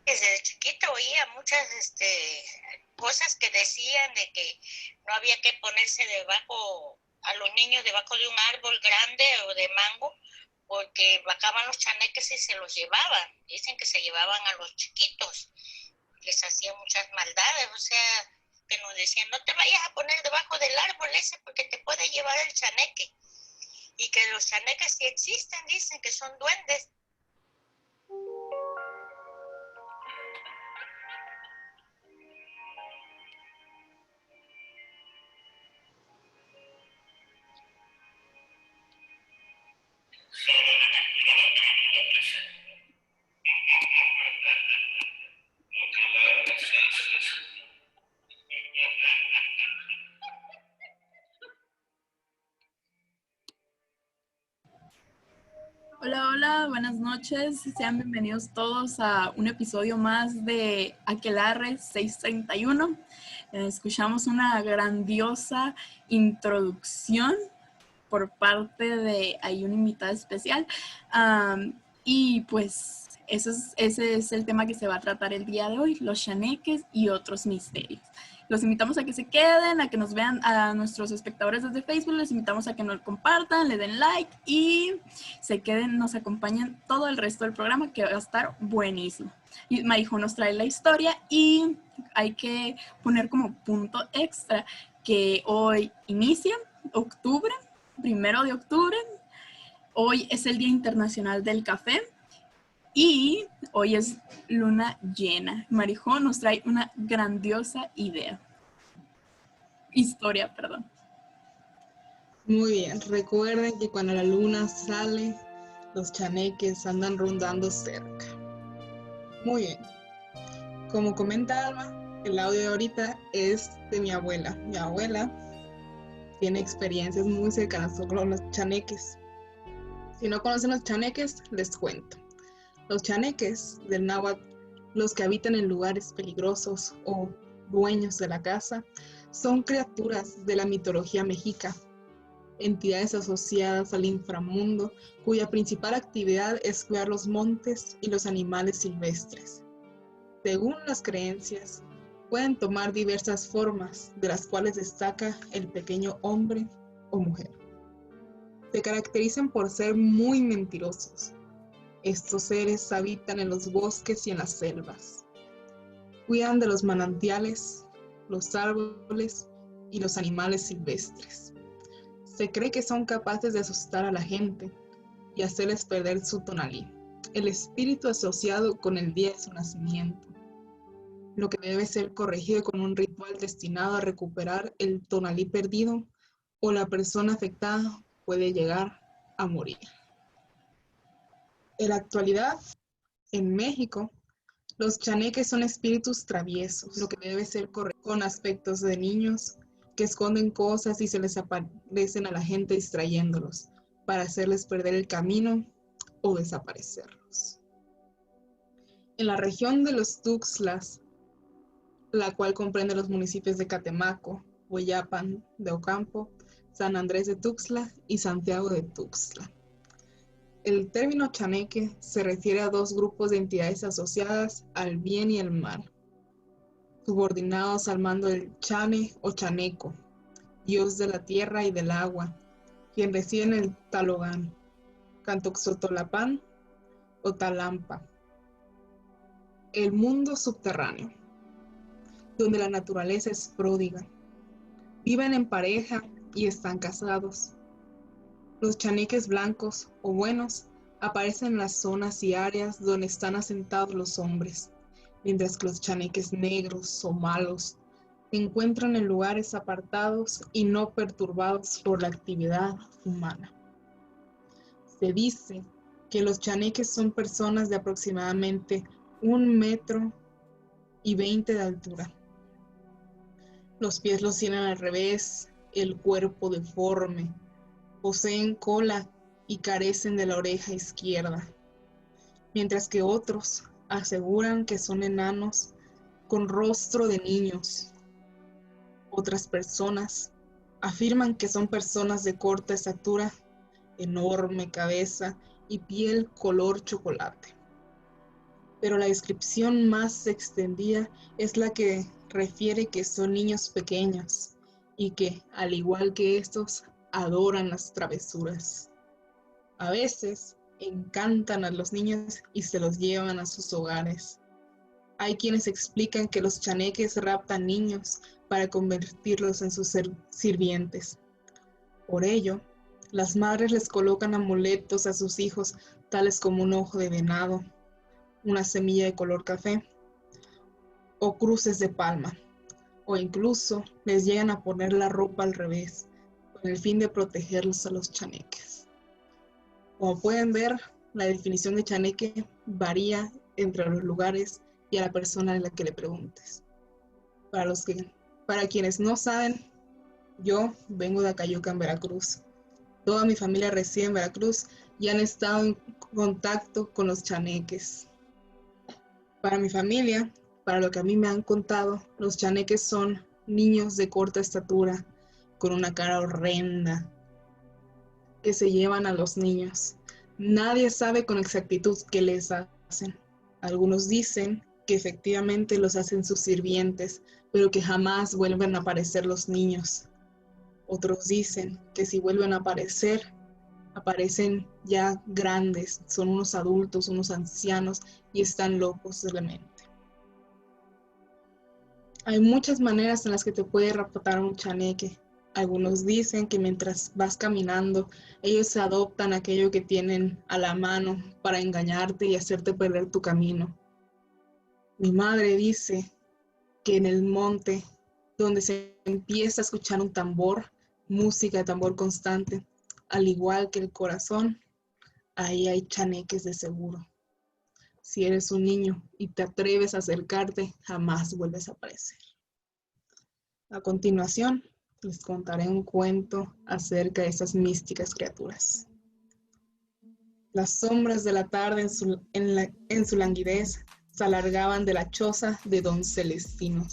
Desde chiquito oía muchas cosas que decían de que no había que ponerse debajo, a los niños debajo de un árbol grande o de mango, porque bajaban los chaneques y se los llevaban. Dicen que se llevaban a los chiquitos, les hacían muchas maldades, o sea, que nos decían, no te vayas a poner debajo del árbol ese porque te puede llevar el chaneque. Y que los chaneques sí existen, dicen que son duendes. Hola, hola, buenas noches. Sean bienvenidos todos a un episodio más de Aquelarre 631. Escuchamos una grandiosa introducción por parte de una invitada especial. Y pues ese es el tema que se va a tratar el día de hoy, los chaneques y otros misterios. Los invitamos a que se queden, a que nos vean, a nuestros espectadores desde Facebook, les invitamos a que nos compartan, le den like y se queden, nos acompañen todo el resto del programa que va a estar buenísimo. Y Marijo nos trae la historia y hay que poner como punto extra que hoy inicia octubre, 1 de octubre. Hoy es el Día Internacional del Café y hoy es luna llena. Marijo nos trae una grandiosa historia, perdón. Muy bien, recuerden que cuando la luna sale, los chaneques andan rondando cerca. Muy bien. Como comenta Alma, el audio de ahorita es de mi abuela. Mi abuela tiene experiencias muy cercanas con los chaneques. Si no conocen los chaneques, les cuento. Los chaneques del náhuatl, los que habitan en lugares peligrosos o dueños de la casa, son criaturas de la mitología mexica, entidades asociadas al inframundo, cuya principal actividad es cuidar los montes y los animales silvestres. Según las creencias, pueden tomar diversas formas, de las cuales destaca el pequeño hombre o mujer. Se caracterizan por ser muy mentirosos. Estos seres habitan en los bosques y en las selvas. Cuidan de los manantiales, los árboles y los animales silvestres. Se cree que son capaces de asustar a la gente y hacerles perder su tonalí, el espíritu asociado con el día de su nacimiento, lo que debe ser corregido con un ritual destinado a recuperar el tonalí perdido, o la persona afectada puede llegar a morir. En la actualidad, en México, los chaneques son espíritus traviesos, lo que debe ser corregido con aspectos de niños que esconden cosas y se les aparecen a la gente distrayéndolos para hacerles perder el camino o desaparecerlos. En la región de los Tuxtlas, la cual comprende los municipios de Catemaco, Hueyapan de Ocampo, San Andrés de Tuxtla y Santiago de Tuxtla. El término chaneque se refiere a dos grupos de entidades asociadas al bien y el mal, subordinados al mando del chane o chaneco, dios de la tierra y del agua, quien reside en el Talogán, Cantoxotolapán o Talampa, el mundo subterráneo, donde la naturaleza es pródiga. Viven en pareja y están casados. Los chaneques blancos o buenos aparecen en las zonas y áreas donde están asentados los hombres, mientras que los chaneques negros o malos se encuentran en lugares apartados y no perturbados por la actividad humana. Se dice que los chaneques son personas de aproximadamente 1,20 metros de altura. Los pies los tienen al revés, el cuerpo deforme, poseen cola y carecen de la oreja izquierda, mientras que otros aseguran que son enanos con rostro de niños. Otras personas afirman que son personas de corta estatura, enorme cabeza y piel color chocolate. pero la descripción más extendida es la que refiere que son niños pequeños y que, al igual que estos, adoran las travesuras. A veces encantan a los niños y se los llevan a sus hogares. Hay quienes explican que los chaneques raptan niños para convertirlos en sus sirvientes. Por ello, las madres les colocan amuletos a sus hijos, tales como un ojo de venado, una semilla de color café o cruces de palma, o incluso les llegan a poner la ropa al revés, con el fin de protegerlos a los chaneques. Como pueden ver, la definición de chaneque varía entre los lugares y a la persona a la que le preguntes. Para quienes no saben, yo vengo de Acayuca, en Veracruz. Toda mi familia reside en Veracruz y han estado en contacto con los chaneques. Para mi familia, para lo que a mí me han contado, los chaneques son niños de corta estatura, con una cara horrenda, que se llevan a los niños. Nadie sabe con exactitud qué les hacen. Algunos dicen que efectivamente los hacen sus sirvientes, pero que jamás vuelven a aparecer los niños. Otros dicen que si vuelven a aparecer, aparecen ya grandes, son unos adultos, unos ancianos y están locos de la mente. Hay muchas maneras en las que te puede raptar un chaneque. Algunos dicen que mientras vas caminando, ellos se adoptan aquello que tienen a la mano para engañarte y hacerte perder tu camino. Mi madre dice que en el monte, donde se empieza a escuchar un tambor, música de tambor constante, al igual que el corazón, ahí hay chaneques de seguro. Si eres un niño y te atreves a acercarte, jamás vuelves a aparecer. A continuación, les contaré un cuento acerca de estas místicas criaturas. Las sombras de la tarde en su languidez se alargaban de la choza de don Celestino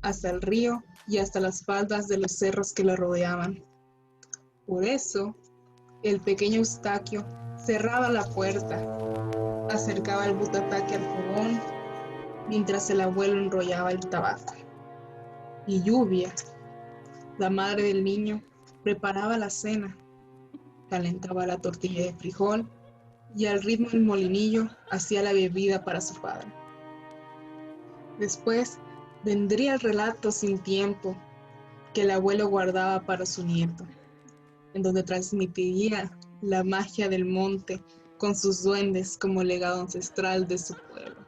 hasta el río y hasta las faldas de los cerros que la rodeaban. Por eso, el pequeño Eustaquio cerraba la puerta, acercaba el butataque al fogón, mientras el abuelo enrollaba el tabaco. Y Lluvia, la madre del niño, preparaba la cena, calentaba la tortilla de frijol y al ritmo del molinillo hacía la bebida para su padre. Después vendría el relato sin tiempo que el abuelo guardaba para su nieto, en donde transmitiría la magia del monte con sus duendes como legado ancestral de su pueblo.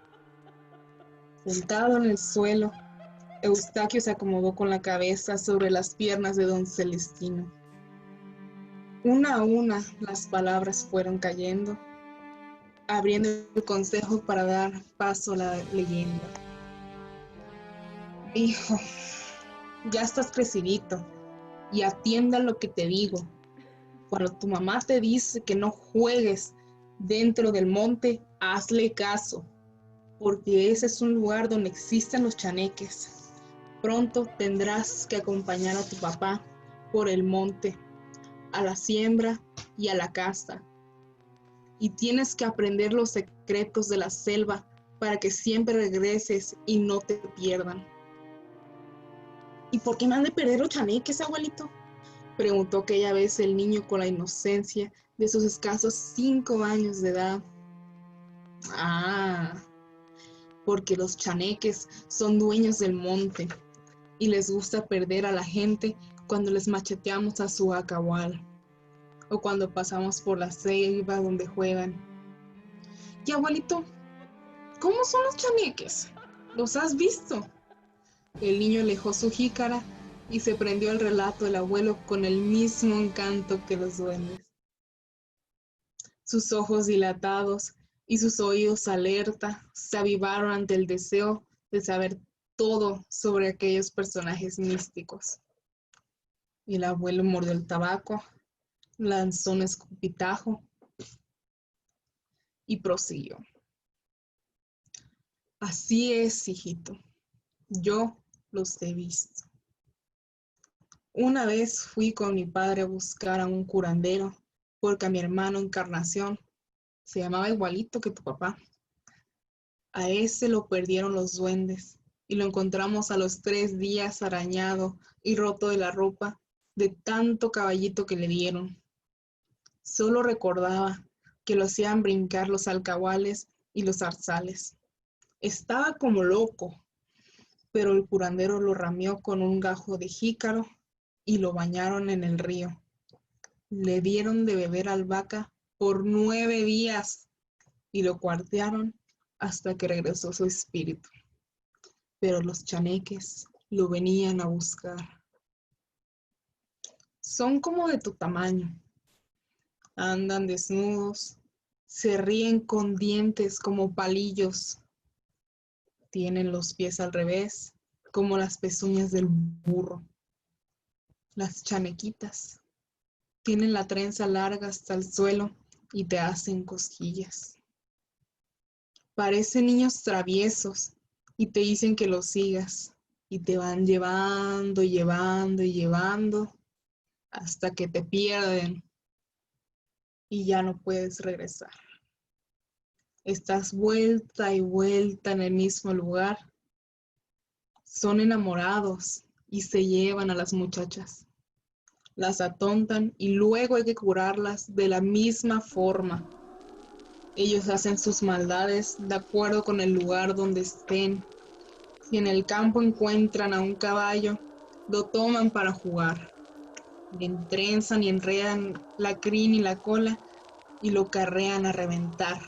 Sentado en el suelo, Eustaquio se acomodó con la cabeza sobre las piernas de don Celestino. Una a una las palabras fueron cayendo, abriendo el consejo para dar paso a la leyenda. Hijo, ya estás crecidito y atienda lo que te digo. Cuando tu mamá te dice que no juegues dentro del monte, hazle caso, porque ese es un lugar donde existen los chaneques. Pronto tendrás que acompañar a tu papá por el monte, a la siembra y a la caza. Y tienes que aprender los secretos de la selva para que siempre regreses y no te pierdan. ¿Y por qué me han de perder los chaneques, abuelito?, preguntó aquella vez el niño con la inocencia de sus escasos 5 años de edad. Ah, porque los chaneques son dueños del monte y les gusta perder a la gente cuando les macheteamos a su acahual o cuando pasamos por la selva donde juegan. Y abuelito, ¿cómo son los chaneques? ¿Los has visto? El niño alejó su jícara y se prendió el relato del abuelo con el mismo encanto que los duendes. Sus ojos dilatados y sus oídos alerta se avivaron ante el deseo de saber todo sobre aquellos personajes místicos. Y el abuelo mordió el tabaco, lanzó un escupitajo y prosiguió. Así es, hijito, yo los he visto. Una vez fui con mi padre a buscar a un curandero porque a mi hermano Encarnación se llamaba igualito que tu papá. A ese lo perdieron los duendes y lo encontramos a los 3 días arañado y roto de la ropa de tanto caballito que le dieron. Solo recordaba que lo hacían brincar los alcahuales y los zarzales. Estaba como loco, pero el curandero lo ramió con un gajo de jícaro y lo bañaron en el río. Le dieron de beber albahaca por 9 días y lo cuartearon hasta que regresó su espíritu. Pero los chaneques lo venían a buscar. Son como de tu tamaño. Andan desnudos, se ríen con dientes como palillos. Tienen los pies al revés, como las pezuñas del burro. Las chanequitas tienen la trenza larga hasta el suelo y te hacen cosquillas. Parecen niños traviesos y te dicen que los sigas y te van llevando, llevando y llevando hasta que te pierden y ya no puedes regresar. Estás vuelta y vuelta en el mismo lugar. Son enamorados y se llevan a las muchachas. Las atontan y luego hay que curarlas de la misma forma. Ellos hacen sus maldades de acuerdo con el lugar donde estén. Si en el campo encuentran a un caballo, lo toman para jugar. Le entrenzan y enredan la crin y la cola y lo carrean a reventar.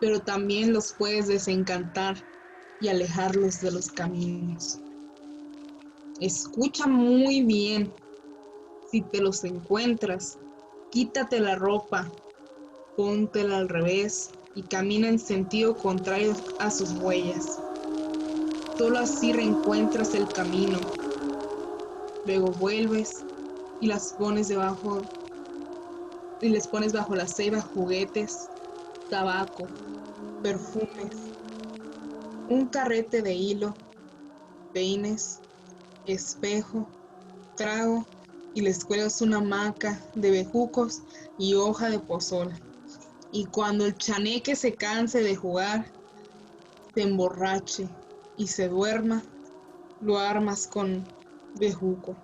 Pero también los puedes desencantar y alejarlos de los caminos. Escucha muy bien. Si te los encuentras, quítate la ropa, póntela al revés y camina en sentido contrario a sus huellas. Solo así reencuentras el camino. Luego vuelves y les pones bajo la ceiba juguetes, tabaco, perfumes, un carrete de hilo, peines, espejo, trago y les cuelgas una hamaca de bejucos y hoja de pozol. Y cuando el chaneque se canse de jugar, se emborrache y se duerma, lo amarras con bejuco,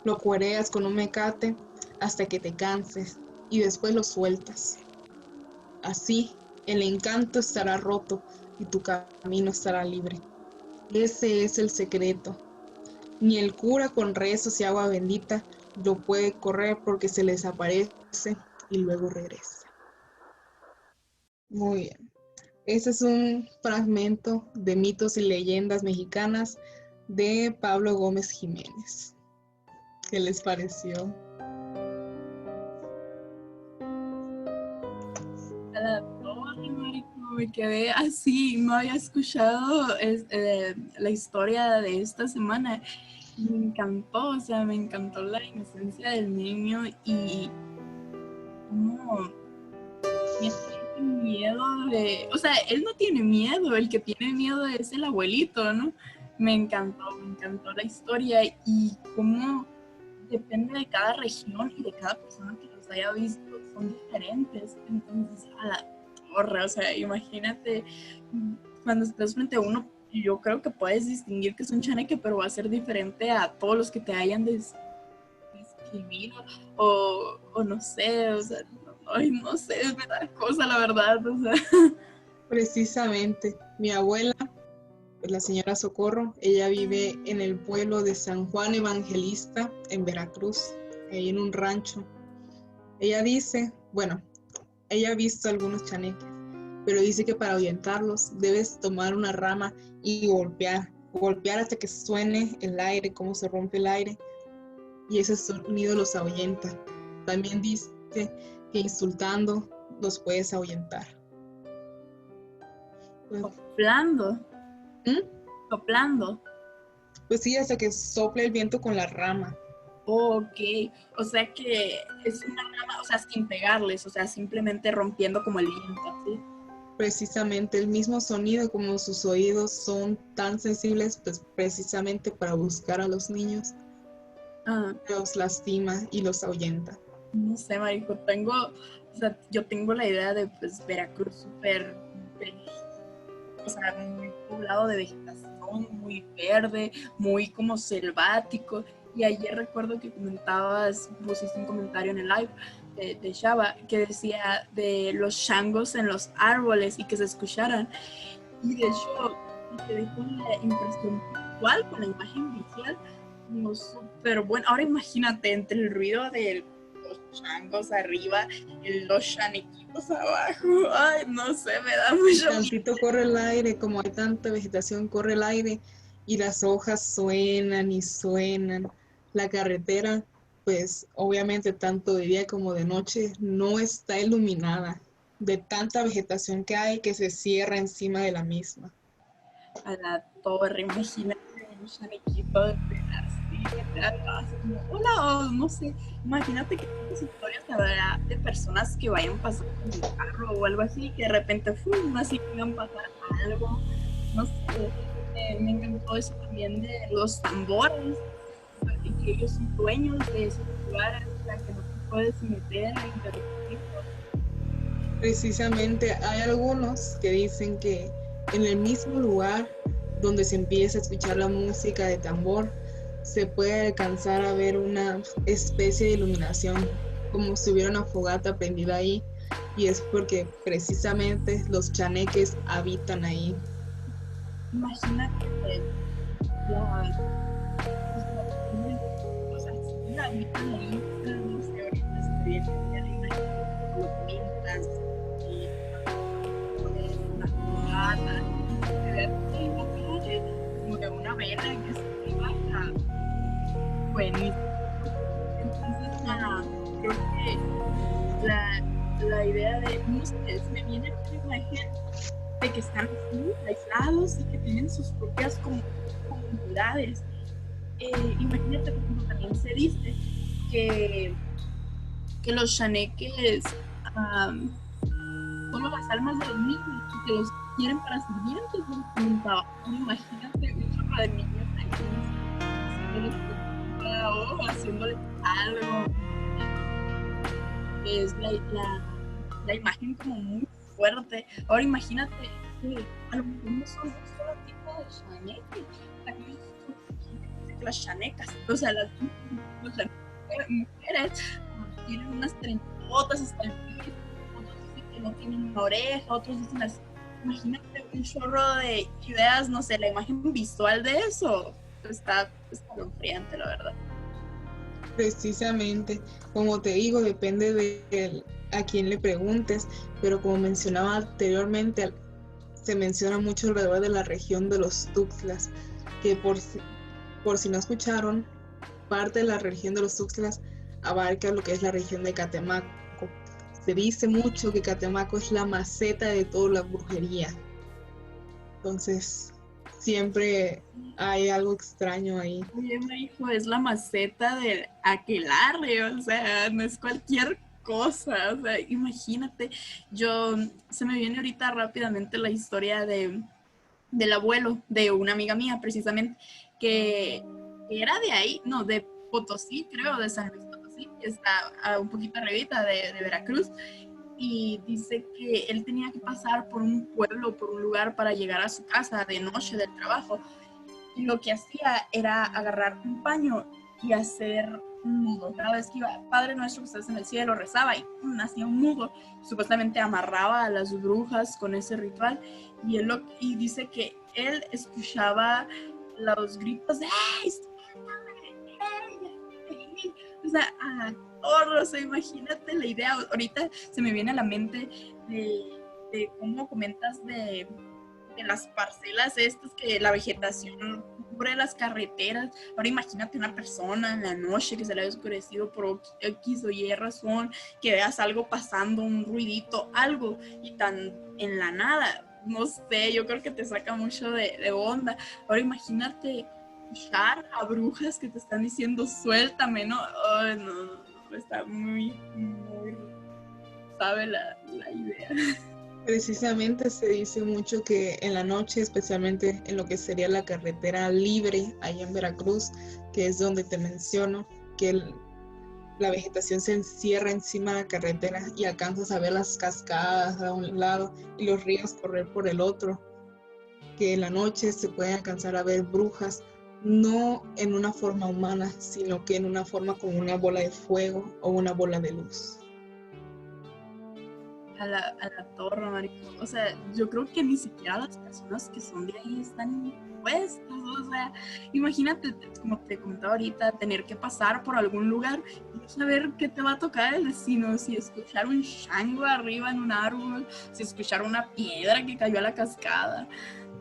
lo cuereas con un mecate hasta que te canses y después lo sueltas. Así, el encanto estará roto y tu camino estará libre. Ese es el secreto. Ni el cura con rezos y agua bendita lo puede correr porque se les aparece y luego regresa. Muy bien. Ese es un fragmento de Mitos y Leyendas Mexicanas de Pablo Gómez Jiménez. ¿Qué les pareció? A la torre, marico, me quedé así, no había escuchado la historia de esta semana. Me encantó, o sea, me encantó la inocencia del niño y cómo tiene miedo de, o sea, él no tiene miedo, el que tiene miedo es el abuelito, ¿no? Me encantó la historia y cómo depende de cada región y de cada persona que los haya visto, son diferentes. Entonces, a la torre, o sea, imagínate, cuando estás frente a uno, yo creo que puedes distinguir que es un chaneque, pero va a ser diferente a todos los que te hayan describido, o no sé, o sea, ay, no sé, me da cosa, la verdad, o sea. Precisamente, mi abuela, la señora Socorro, ella vive en el pueblo de San Juan Evangelista, en Veracruz, ahí en un rancho. Ella dice, bueno, ella ha visto algunos chaneques, pero dice que para ahuyentarlos debes tomar una rama y golpear hasta que suene el aire, cómo se rompe el aire, y ese sonido los ahuyenta. También dice que insultando los puedes ahuyentar. Soplando. Soplando. Pues sí, hasta que sople el viento con la rama. Ok, o sea que es una rama, o sea, sin pegarles, o sea, simplemente rompiendo como el viento, ¿sí? Precisamente el mismo sonido, como sus oídos son tan sensibles, pues precisamente para buscar a los niños, los lastima y los ahuyenta. no sé, marico, yo tengo la idea de, pues, Veracruz súper, o sea, muy poblado de vegetación, muy verde, muy como selvático. Y ayer recuerdo que pusiste un comentario en el live de Shaba que decía de los changos en los árboles y que se escucharan. Y de hecho, me quedé con la impresión visual, con la imagen visual, como súper bueno. Ahora imagínate, entre el ruido de los changos arriba y los chanequitos abajo. Ay, no sé, me da mucho miedo. Tantito corre el aire, como hay tanta vegetación, corre el aire y las hojas suenan y suenan. La carretera, pues obviamente tanto de día como de noche, no está iluminada de tanta vegetación que hay que se cierra encima de la misma. A la torre, imagínate un chanequito de así como, hola, o no sé, imagínate que tantas historias habrá de personas que vayan pasando en el carro o algo así, que de repente, así que van a pasar algo, no sé, me encantó eso también de los tambores, y que ellos son dueños de esos lugares, o sea, que no te puedes meter a interrumpir. Precisamente hay algunos que dicen que en el mismo lugar donde se empieza a escuchar la música de tambor, se puede alcanzar a ver una especie de iluminación, como si hubiera una fogata prendida ahí, y es porque precisamente los chaneques habitan ahí. Imagínate que o sea, si la habitan ahí, no sé, ahorita se me viene a la imagen de lo pintas, una fogata, se ve así en la calle, como de una vela que se baja. Buenísimo. Entonces, creo que la idea de, no sé, se me viene a la imagen de que están así, aislados y que tienen sus propias comunidades. Imagínate, por ejemplo, también se dice que los chaneques son las almas de los niños y que los quieren para sirvientes. Imagínate un chorro de niños haciéndoles algo. Es la imagen como muy fuerte. Ahora imagínate que a lo mejor no son un solo tipo de chaneque, las chanecas, o sea, las mujeres tienen unas trenzotas hasta el piso, otros dicen que no tienen una oreja, otros dicen así. Imagínate un chorro de ideas, no sé, la imagen visual de eso está escalofriante, la verdad. Precisamente, como te digo, depende de a quién le preguntes, pero como mencionaba anteriormente, se menciona mucho alrededor de la región de los Tuxtlas, que por si no escucharon, parte de la región de los Tuxtlas abarca lo que es la región de Catemaco. Se dice mucho que Catemaco es la maceta de toda la brujería. Entonces, siempre hay algo extraño ahí. Oye, me dijo, es la maceta del aquelarre, o sea, no es cualquier cosa, o sea, imagínate, se me viene ahorita rápidamente la historia del abuelo de una amiga mía, precisamente, que era de ahí, no, de Potosí, creo, de San Luis Potosí, que está un poquito arribita de Veracruz, y dice que él tenía que pasar por un pueblo, por un lugar para llegar a su casa de noche del trabajo, y lo que hacía era agarrar un paño y hacer un nudo. Cada vez que iba, Padre nuestro que estás en el cielo, rezaba y hacía un nudo. Supuestamente amarraba a las brujas con ese ritual y dice que él escuchaba los gritos de ¡ay, ¡hey! O sea, o sea, imagínate la idea. Ahorita se me viene a la mente de cómo comentas de las parcelas estas que la vegetación cubre las carreteras. Ahora imagínate una persona en la noche que se le haya oscurecido por X o Y razón, que veas algo pasando, un ruidito, algo, y tan en la nada, no sé, yo creo que te saca mucho de onda. Ahora imagínate escuchar a brujas que te están diciendo suéltame, ¿no? Ay, no, está muy sabe la idea. Precisamente se dice mucho que en la noche, especialmente en lo que sería la carretera libre allá en Veracruz, que es donde te menciono, que la vegetación se encierra encima de la carretera y alcanzas a ver las cascadas a un lado y los ríos correr por el otro. Que en la noche se pueden alcanzar a ver brujas, no en una forma humana, sino que en una forma como una bola de fuego o una bola de luz. A la torre, marico. O sea, yo creo que ni siquiera las personas que son de ahí están puestos. O sea, imagínate, como te comentaba ahorita, tener que pasar por algún lugar y no saber qué te va a tocar el destino. Si escuchar un chango arriba en un árbol, si escuchar una piedra que cayó a la cascada.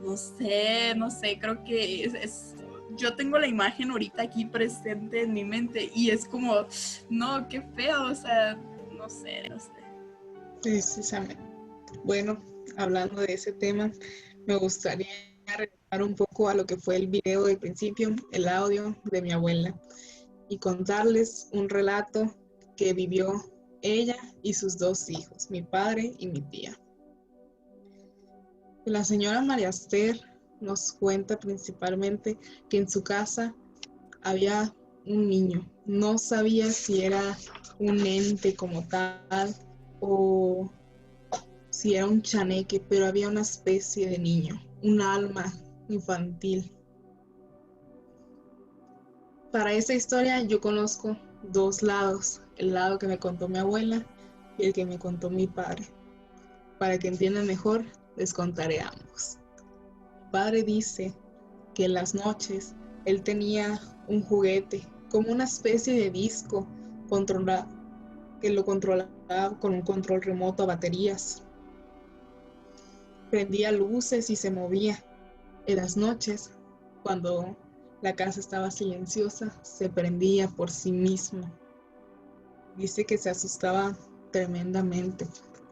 No sé, creo que yo tengo la imagen ahorita aquí presente en mi mente y es como, no, qué feo, o sea, no sé. Precisamente. Bueno, hablando de ese tema, me gustaría regresar un poco a lo que fue el video del principio, el audio de mi abuela, y contarles un relato que vivió ella y sus dos hijos, mi padre y mi tía. La señora María Esther nos cuenta principalmente que en su casa había un niño. No sabía si era un ente como tal o si era un chaneque, pero había una especie de niño, un alma infantil. Para esa historia yo conozco dos lados, el lado que me contó mi abuela y el que me contó mi padre. Para que entiendan mejor, les contaré ambos. Mi padre dice que en las noches él tenía un juguete, como una especie de disco que lo controlaba con un control remoto a baterías. Prendía luces y se movía. En las noches, cuando la casa estaba silenciosa, se prendía por sí mismo. Dice que se asustaba tremendamente,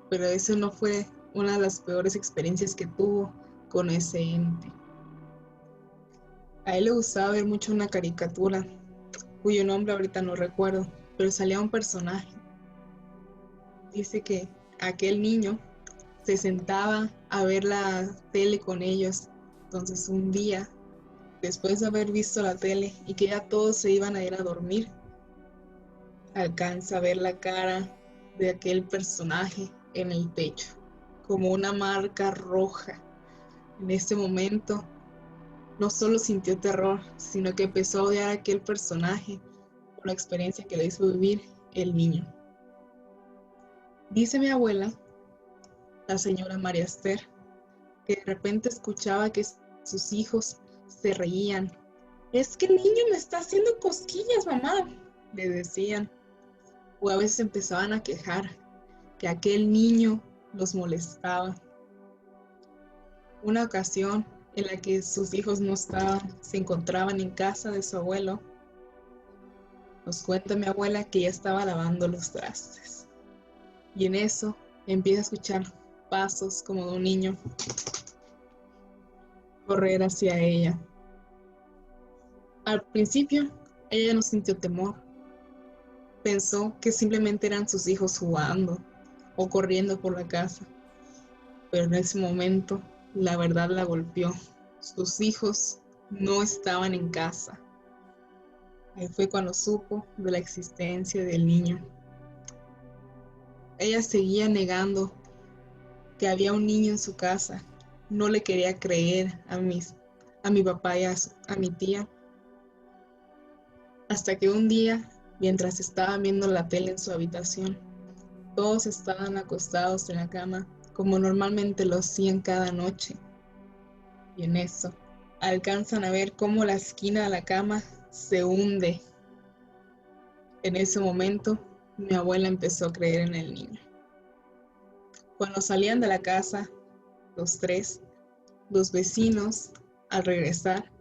pero eso no fue una de las peores experiencias que tuvo con ese ente. A él le gustaba ver mucho una caricatura, cuyo nombre ahorita no recuerdo, pero salía un personaje. Dice que aquel niño se sentaba a ver la tele con ellos. Entonces un día, después de haber visto la tele y que ya todos se iban a ir a dormir, alcanza a ver la cara de aquel personaje en el techo, como una marca roja. En este momento, no solo sintió terror, sino que empezó a odiar a aquel personaje por la experiencia que le hizo vivir el niño. Dice mi abuela, la señora María Esther, que de repente escuchaba que sus hijos se reían. Es que el niño me está haciendo cosquillas, mamá, le decían. O a veces empezaban a quejar que aquel niño los molestaba. Una ocasión en la que sus hijos no estaban, se encontraban en casa de su abuelo, nos cuenta mi abuela que ella estaba lavando los trastes. Y en eso empieza a escuchar pasos como de un niño correr hacia ella. Al principio, ella no sintió temor. Pensó que simplemente eran sus hijos jugando o corriendo por la casa. Pero en ese momento, la verdad la golpeó. Sus hijos no estaban en casa. Ahí fue cuando supo de la existencia del niño. Ella seguía negando que había un niño en su casa. No le quería creer a mi papá y a mi tía. Hasta que un día, mientras estaban viendo la tele en su habitación, todos estaban acostados en la cama, como normalmente lo hacían cada noche. Y en eso, alcanzan a ver cómo la esquina de la cama se hunde. En ese momento, mi abuela empezó a creer en el niño. Cuando salían de la casa, los tres, los vecinos, al regresar,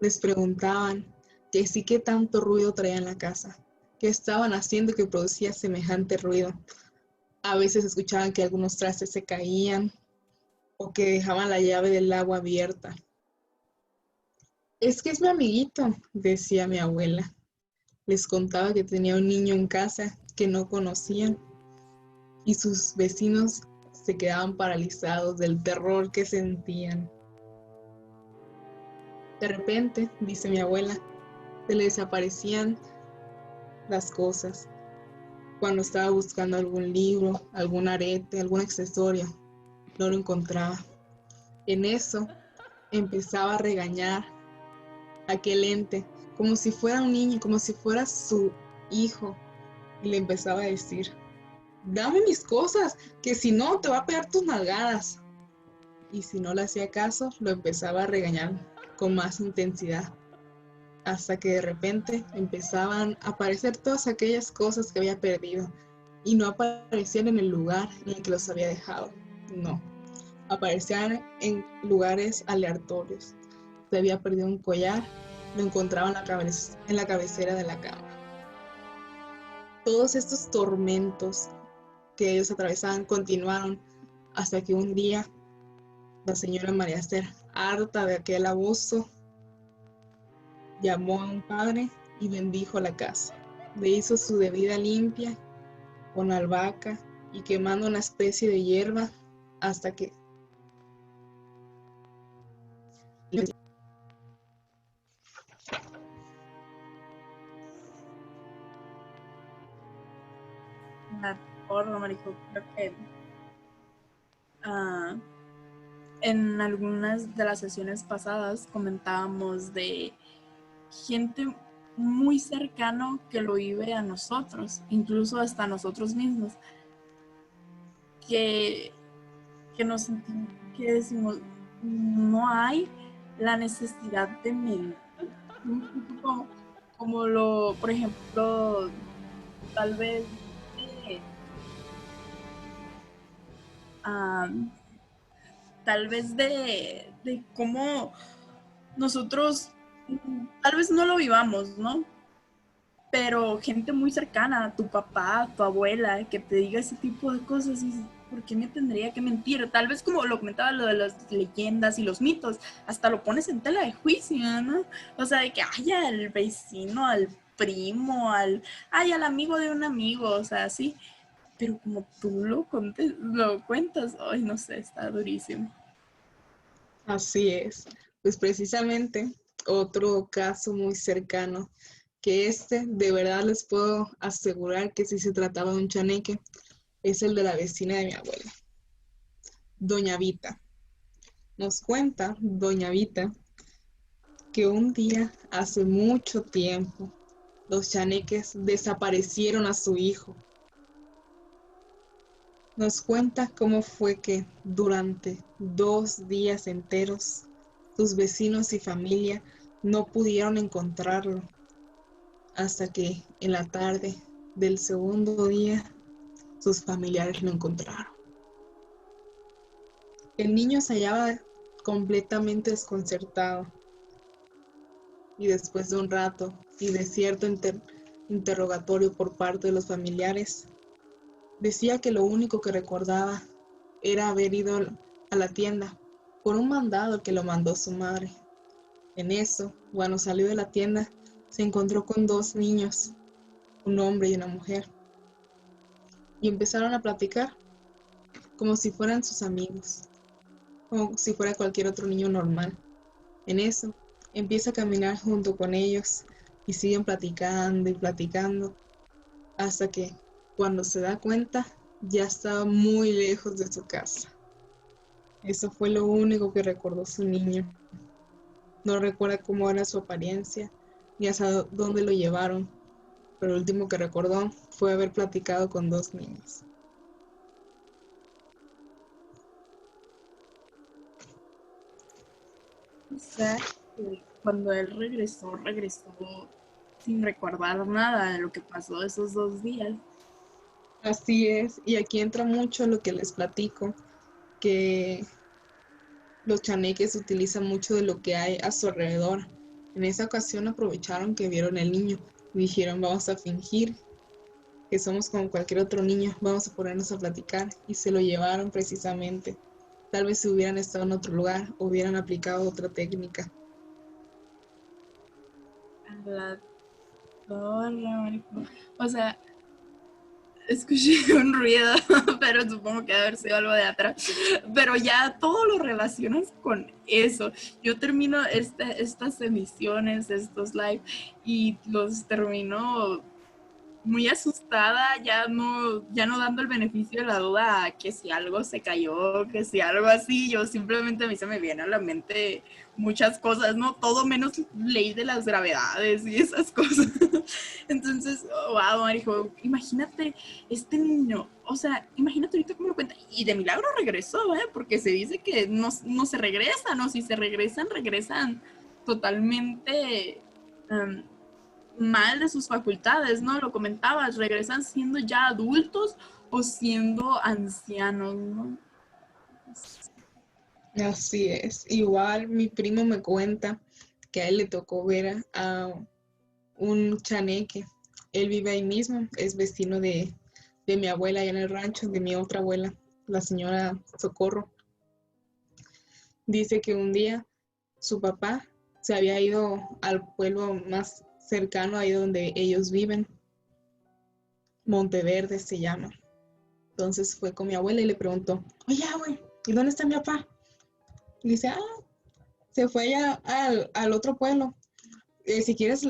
les preguntaban que sí qué tanto ruido traían en la casa, qué estaban haciendo que producía semejante ruido. A veces escuchaban que algunos trastes se caían o que dejaban la llave del agua abierta. Es que es mi amiguito, decía mi abuela. Les contaba que tenía un niño en casa que no conocían y sus vecinos se quedaban paralizados del terror que sentían. De repente, dice mi abuela, se le desaparecían las cosas. Cuando estaba buscando algún libro, algún arete, algún accesorio, no lo encontraba. En eso empezaba a regañar a aquel ente, como si fuera un niño, como si fuera su hijo, y le empezaba a decir: dame mis cosas, que si no te va a pegar tus nalgadas. Y si no le hacía caso, lo empezaba a regañar con más intensidad, hasta que de repente empezaban a aparecer todas aquellas cosas que había perdido, y no aparecían en el lugar en el que los había dejado, no, aparecían en lugares aleatorios. Se había perdido un collar, lo encontraba en la cabecera de la cama. Todos estos tormentos que ellos atravesaban continuaron hasta que un día la señora María Esther, harta de aquel abuso, llamó a un padre y bendijo la casa. Le hizo su debida limpia con albahaca y quemando una especie de hierba hasta que Me acuerdo, marico, creo que en algunas de las sesiones pasadas comentábamos de gente muy cercano que lo vive a nosotros, incluso hasta nosotros mismos, que nos sentimos, que decimos, no hay la necesidad de mentir, como lo, por ejemplo, tal vez tal vez de cómo nosotros tal vez no lo vivamos, ¿no? Pero gente muy cercana, tu papá, tu abuela, que te diga ese tipo de cosas, y ¿por qué me tendría que mentir? Tal vez como lo comentaba, lo de las leyendas y los mitos, hasta lo pones en tela de juicio, ¿no? O sea, de que, ay, al vecino, al primo, al amigo de un amigo, o sea, sí. Pero como tú lo cuentas, ay, no sé, está durísimo. así es. Pues precisamente otro caso muy cercano, que de verdad les puedo asegurar que si se trataba de un chaneque, es el de la vecina de mi abuela, doña Vita. Nos cuenta doña Vita que un día, hace mucho tiempo, los chaneques desaparecieron a su hijo. Nos cuenta cómo fue que durante 2 días enteros sus vecinos y familia no pudieron encontrarlo, hasta que en la tarde del segundo día sus familiares lo encontraron. El niño se hallaba completamente desconcertado, y después de un rato y de cierto interrogatorio por parte de los familiares, decía que lo único que recordaba era haber ido a la tienda por un mandado que lo mandó su madre. En eso, cuando salió de la tienda, se encontró con 2 niños, un hombre y una mujer, y empezaron a platicar como si fueran sus amigos, como si fuera cualquier otro niño normal. En eso, empieza a caminar junto con ellos y siguen platicando y platicando, hasta que, cuando se da cuenta, ya estaba muy lejos de su casa. Eso fue lo único que recordó su niño. No recuerda cómo era su apariencia, ni hasta dónde lo llevaron, pero lo último que recordó fue haber platicado con 2 niños. O sea, que cuando él regresó sin recordar nada de lo que pasó esos 2 días. Así es, y aquí entra mucho lo que les platico, que los chaneques utilizan mucho de lo que hay a su alrededor. En esa ocasión aprovecharon que vieron al niño y dijeron: vamos a fingir que somos como cualquier otro niño, vamos a ponernos a platicar, y se lo llevaron precisamente. Tal vez si hubieran estado en otro lugar, hubieran aplicado otra técnica. A la torre, marico. O sea, escuché un ruido, pero supongo que debe haber sido algo de atrás. Pero ya todo lo relacionas con eso. Yo termino estas emisiones, estos live, y los termino muy asustada, ya no dando el beneficio de la duda a que si algo se cayó, que si algo así, yo simplemente a mí se me viene a la mente muchas cosas, ¿no? Todo menos ley de las gravedades y esas cosas. Entonces, wow, Marijo, imagínate este niño, o sea, imagínate ahorita cómo lo cuenta, y de milagro regresó, ¿eh? Porque se dice que no se regresan, o si se regresan, regresan totalmente mal de sus facultades, ¿no? Lo comentabas, regresan siendo ya adultos o siendo ancianos, ¿no? Así es. Igual mi primo me cuenta que a él le tocó ver a un chaneque. Él vive ahí mismo, es vecino de mi abuela allá en el rancho, de mi otra abuela, la señora Socorro. Dice que un día su papá se había ido al pueblo más cercano, ahí donde ellos viven, Monteverde se llama. Entonces fue con mi abuela y le preguntó, oye, güey, ¿y dónde está mi papá? Y dice, se fue allá al otro pueblo. Si quieres,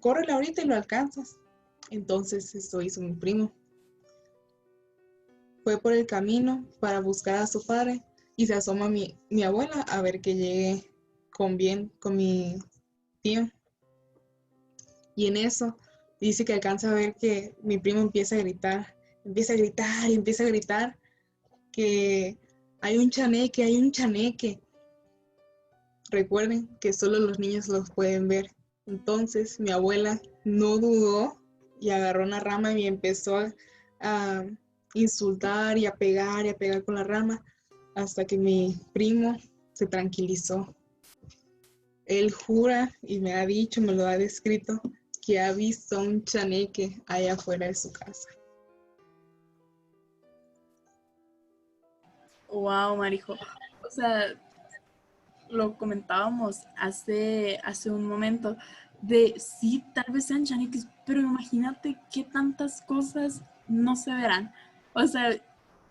córrele ahorita y lo alcanzas. Entonces eso hizo mi primo. Fue por el camino para buscar a su padre y se asoma mi abuela a ver que llegue con bien con mi tío. Y en eso dice que alcanza a ver que mi primo empieza a gritar y empieza a gritar que hay un chaneque, hay un chaneque. Recuerden que solo los niños los pueden ver. Entonces mi abuela no dudó y agarró una rama y empezó a insultar y a pegar con la rama hasta que mi primo se tranquilizó. Él jura y me ha dicho, me lo ha descrito, que ha visto un chaneque allá afuera de su casa. Wow, Marijo. O sea, lo comentábamos hace un momento, de sí, tal vez sean chaneques, pero imagínate qué tantas cosas no se verán. O sea,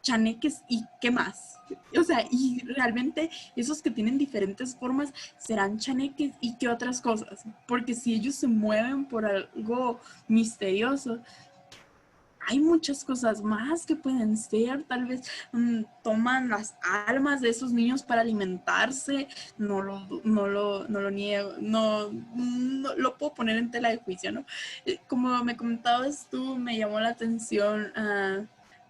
chaneques y qué más. O sea, y realmente esos que tienen diferentes formas serán chaneques y qué otras cosas. Porque si ellos se mueven por algo misterioso, hay muchas cosas más que pueden ser, tal vez toman las almas de esos niños para alimentarse, no lo niego, no lo puedo poner en tela de juicio, ¿no? Como me comentabas tú, me llamó la atención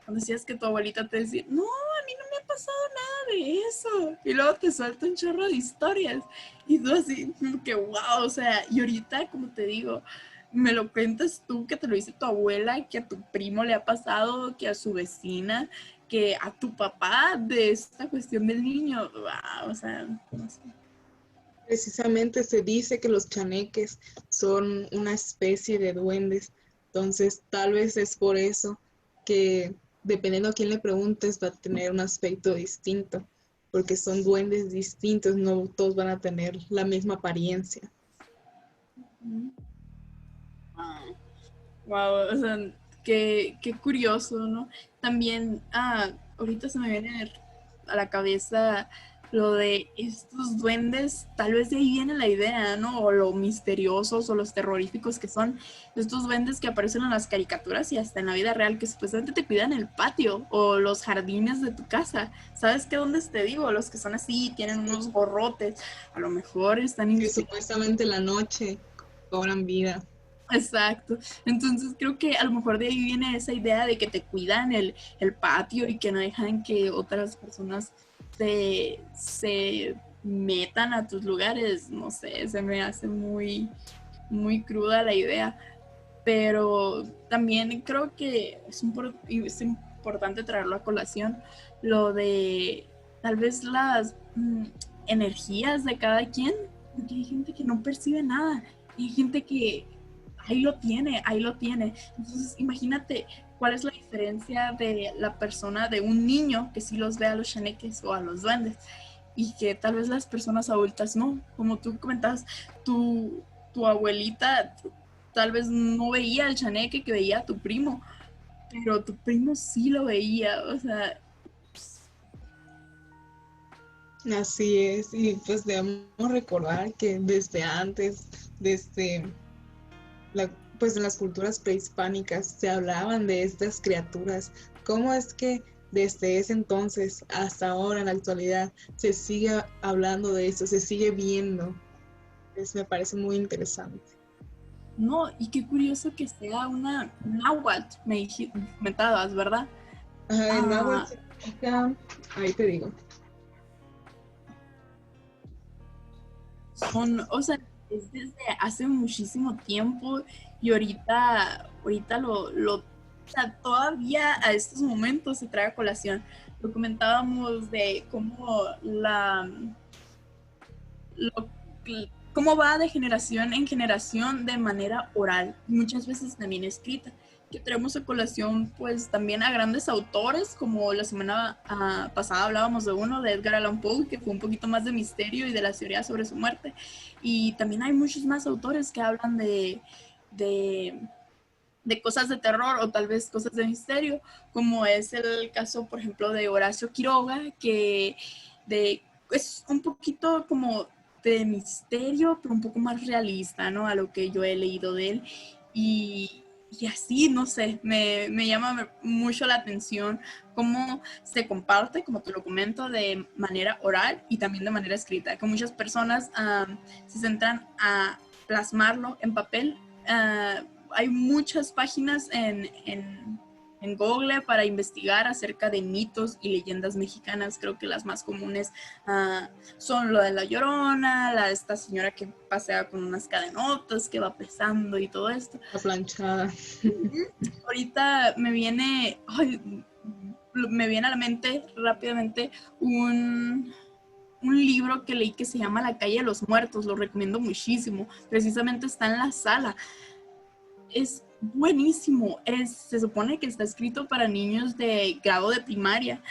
cuando decías que tu abuelita te decía, no, a mí no me ha pasado nada de eso, y luego te suelta un chorro de historias, y tú así, que wow, o sea, y ahorita, como te digo, me lo cuentas tú, que te lo dice tu abuela, que a tu primo le ha pasado, que a su vecina, que a tu papá de esta cuestión del niño. Wow, o sea, no sé. Precisamente se dice que los chaneques son una especie de duendes, entonces tal vez es por eso que dependiendo a quién le preguntes va a tener un aspecto distinto, porque son duendes distintos, no todos van a tener la misma apariencia. Wow, o sea, qué curioso, ¿no? También, ahorita se me viene a la cabeza lo de estos duendes, tal vez de ahí viene la idea, ¿no? O lo misteriosos o los terroríficos que son estos duendes que aparecen en las caricaturas y hasta en la vida real, que supuestamente te cuidan el patio o los jardines de tu casa. ¿Sabes qué duendes te digo? Los que son así, tienen unos gorrotes, a lo mejor están Que inspirados. supuestamente la noche cobran vida. Exacto. Entonces creo que a lo mejor de ahí viene esa idea de que te cuidan el patio y que no dejan que otras personas se metan a tus lugares. No sé, se me hace muy cruda la idea. Pero también creo que es importante traerlo a colación, lo de tal vez las energías de cada quien, porque hay gente que no percibe nada, y hay gente que ahí lo tiene, ahí lo tiene. Entonces, imagínate cuál es la diferencia de la persona, de un niño que sí los ve a los chaneques o a los duendes, y que tal vez las personas adultas no. Como tú comentabas, tu abuelita tal vez no veía al chaneque que veía a tu primo, pero tu primo sí lo veía, o sea, Así es, y pues debemos recordar que desde antes, desde pues en las culturas prehispánicas se hablaban de estas criaturas. ¿Cómo es que desde ese entonces hasta ahora en la actualidad se sigue hablando de esto, se sigue viendo? Me parece muy interesante. No, y qué curioso que sea una náhuatl, comentabas, ¿verdad? Ajá, el náhuatl Ah, significa, ahí te digo. o sea, es desde hace muchísimo tiempo y ahorita o sea, todavía a estos momentos se trae a colación. Lo comentábamos de cómo lo- cómo va de generación en generación de manera oral, muchas veces también escrita, que traemos a colación pues también a grandes autores, como la semana pasada hablábamos de uno, de Edgar Allan Poe, que fue un poquito más de misterio y de las teorías sobre su muerte, y también hay muchos más autores que hablan de, de cosas de terror o tal vez cosas de misterio, como es el caso, por ejemplo, de Horacio Quiroga, que es un poquito como de misterio, pero un poco más realista, ¿no? A lo que yo he leído de él. Y así, no sé, me llama mucho la atención cómo se comparte, como te lo comento, de manera oral y también de manera escrita, que muchas personas se centran a plasmarlo en papel. Hay muchas páginas en Google para investigar acerca de mitos y leyendas mexicanas. Creo que las más comunes son lo de la Llorona, la de esta señora que pasea con unas cadenotas, que va pesando y todo esto. La planchada. Ahorita me viene a la mente rápidamente un libro que leí que se llama La calle de los muertos, lo recomiendo muchísimo, precisamente está en la sala. Es buenísimo, se supone que está escrito para niños de grado de primaria,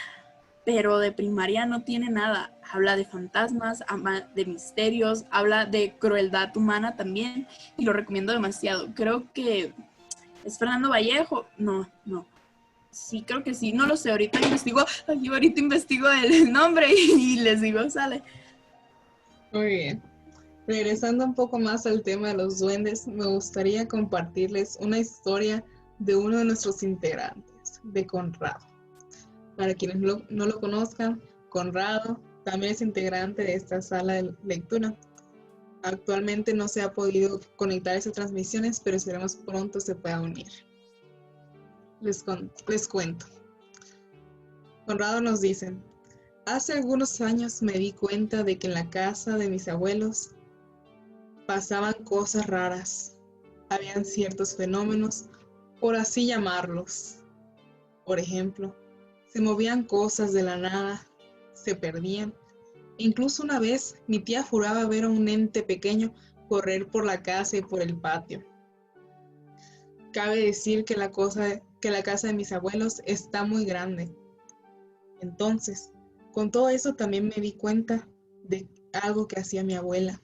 pero de primaria no tiene nada. Habla de fantasmas, habla de misterios, habla de crueldad humana también, y lo recomiendo demasiado. Creo que es Fernando Vallejo, no. Sí, creo que sí, no lo sé, ahorita investigo el nombre y les digo, sale. Muy bien. Regresando un poco más al tema de los duendes, me gustaría compartirles una historia de uno de nuestros integrantes, de Conrado. Para quienes no lo conozcan, Conrado también es integrante de esta sala de lectura. Actualmente no se ha podido conectar a esas transmisiones, pero esperemos pronto se pueda unir. Les cuento. Conrado nos dice: hace algunos años me di cuenta de que en la casa de mis abuelos pasaban cosas raras. Habían ciertos fenómenos, por así llamarlos. Por ejemplo, se movían cosas de la nada, se perdían. Incluso una vez mi tía juraba ver a un ente pequeño correr por la casa y por el patio. Cabe decir que la casa de mis abuelos está muy grande. Entonces, con todo eso también me di cuenta de algo que hacía mi abuela.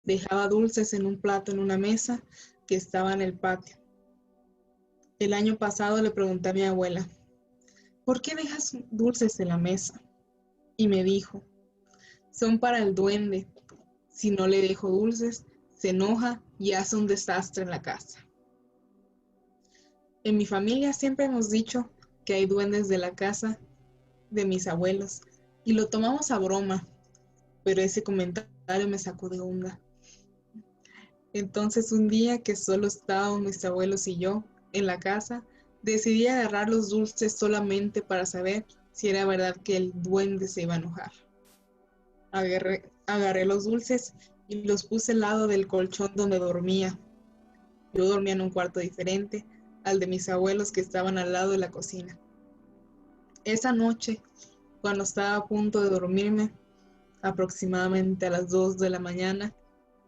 Dejaba dulces en un plato en una mesa que estaba en el patio. El año pasado le pregunté a mi abuela: ¿por qué dejas dulces en la mesa? Y me dijo: son para el duende. Si no le dejo dulces, se enoja y hace un desastre en la casa. En mi familia siempre hemos dicho que hay duendes de la casa de mis abuelos y lo tomamos a broma, pero ese comentario me sacó de onda. Entonces un día que solo estábamos mis abuelos y yo en la casa, decidí agarrar los dulces solamente para saber si era verdad que el duende se iba a enojar. Agarré los dulces y los puse al lado del colchón donde dormía. Yo dormía en un cuarto diferente al de mis abuelos que estaban al lado de la cocina. Esa noche, cuando estaba a punto de dormirme, aproximadamente a las 2 de la mañana,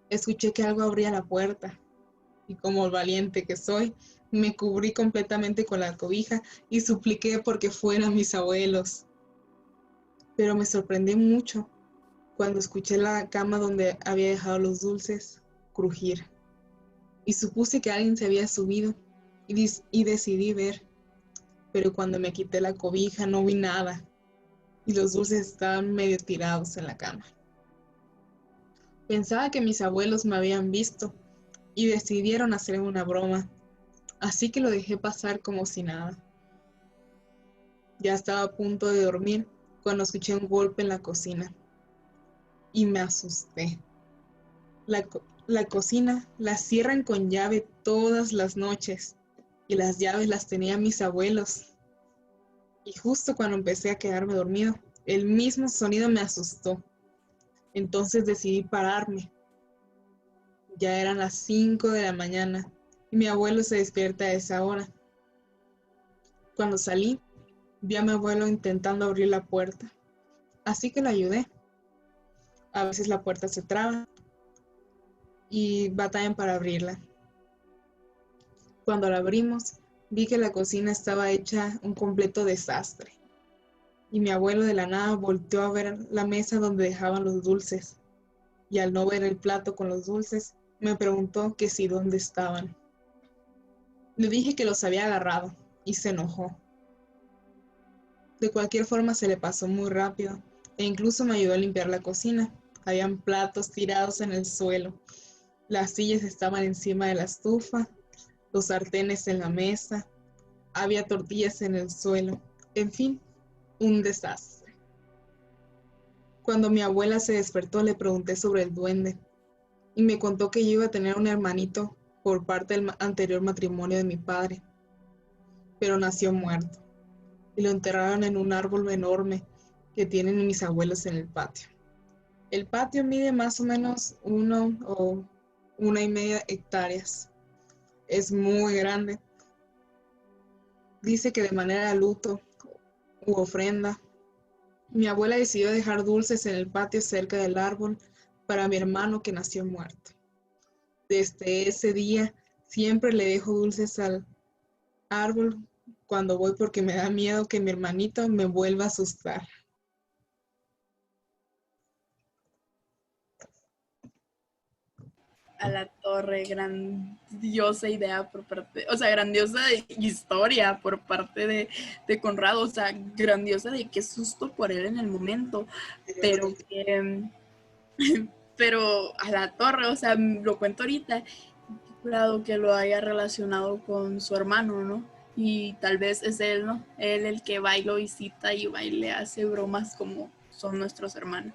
escuché que algo abría la puerta y como valiente que soy, me cubrí completamente con la cobija y supliqué porque fueran mis abuelos. Pero me sorprendí mucho cuando escuché la cama donde había dejado los dulces crujir y supuse que alguien se había subido y decidí ver, pero cuando me quité la cobija no vi nada y los dulces estaban medio tirados en la cama. Pensaba que mis abuelos me habían visto, y decidieron hacerme una broma, así que lo dejé pasar como si nada. Ya estaba a punto de dormir cuando escuché un golpe en la cocina y me asusté. La cocina la cierran con llave todas las noches y las llaves las tenían mis abuelos. Y justo cuando empecé a quedarme dormido, el mismo sonido me asustó. Entonces decidí pararme. Ya eran las 5 de la mañana y mi abuelo se despierta a esa hora. Cuando salí, vi a mi abuelo intentando abrir la puerta, así que lo ayudé. A veces la puerta se traba y batallan para abrirla. Cuando la abrimos, vi que la cocina estaba hecha un completo desastre. Y mi abuelo de la nada volteó a ver la mesa donde dejaban los dulces. Y al no ver el plato con los dulces, me preguntó que si dónde estaban. Le dije que los había agarrado y se enojó. De cualquier forma se le pasó muy rápido e incluso me ayudó a limpiar la cocina. Habían platos tirados en el suelo. Las sillas estaban encima de la estufa, los sartenes en la mesa, había tortillas en el suelo. En fin, un desastre. Cuando mi abuela se despertó, le pregunté sobre el duende y me contó que yo iba a tener un hermanito por parte del anterior matrimonio de mi padre, pero nació muerto y lo enterraron en un árbol enorme que tienen mis abuelos en el patio. El patio mide más o menos 1,5 hectáreas. Es muy grande. Dice que de manera de luto u ofrenda, mi abuela decidió dejar dulces en el patio cerca del árbol para mi hermano que nació muerto. Desde ese día siempre le dejo dulces al árbol cuando voy porque me da miedo que mi hermanito me vuelva a asustar. A la torre, grandiosa idea por parte, o sea, grandiosa historia por parte de Conrado, o sea, grandiosa de qué susto por él en el momento, pero pero a la torre, o sea, lo cuento ahorita, claro que lo haya relacionado con su hermano, ¿no? Y tal vez es él, ¿no? Él el que va y lo visita y va y le hace bromas como son nuestros hermanos.